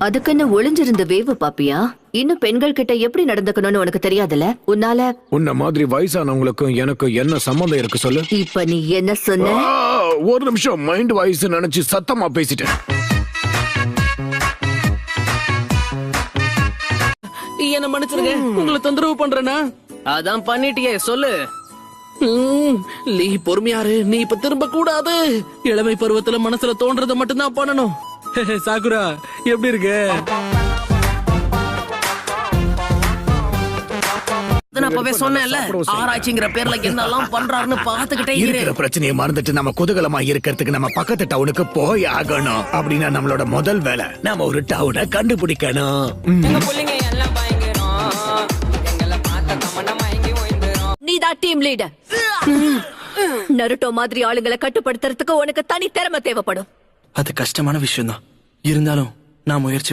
அதுக்குன்னு ஒளிஞ்சிருந்த வேவு பாப்பியா? இன்னும் பெண்கள் கிட்ட எப்படி நடந்துக்கணும்னு உனக்கு தெரியாதுல? உன்ன மாதிரி வயசானவங்களுக்கும் எனக்கும் என்ன சம்பந்தம் இருக்கு சொல்லு. இப்ப நீ என்ன சொன்ன? ஒரு நிமிஷம், மைண்ட் வாய்ஸ் நினைச்சு சத்தமா பேசிட்டேன். என்ன மன்னிச்சிருங்க, உங்களை தொந்தரவு பண்றேனா? அதான் பண்ணிட்டியே, சொல்லு. நீ பொறுமையாரு, நீ இப்ப திரும்ப கூடாது. இளமை பருவத்துல மனசுல தோன்றதை மட்டும்தான் பண்ணணும். சாக்குரா எப்படி இருக்கு? அப்பவே சொன்னேன்ல, ஆராய்ச்சிங்கிற பேர்ல என்னெல்லாம் பண்றாருன்னு பாத்துக்கிட்டே இருக்கிற பிரச்சனையை மறந்துட்டு நம்ம குதூகலமா இருக்கிறதுக்கு நம்ம பக்கத்து டவுனுக்கு போய் ஆகணும். அப்படின்னா நம்மளோட முதல் வேலை நம்ம ஒரு டவுனை கண்டுபிடிக்கணும். நீதான் டீம் லீடர். நருட்டோ மாதிரி ஆளுங்களை கட்டுப்படுத்துறதுக்கு உனக்கு தனி திறமை தேவைப்படும். அது கஷ்டமான விஷயம் தான், இருந்தாலும் நான் முயற்சி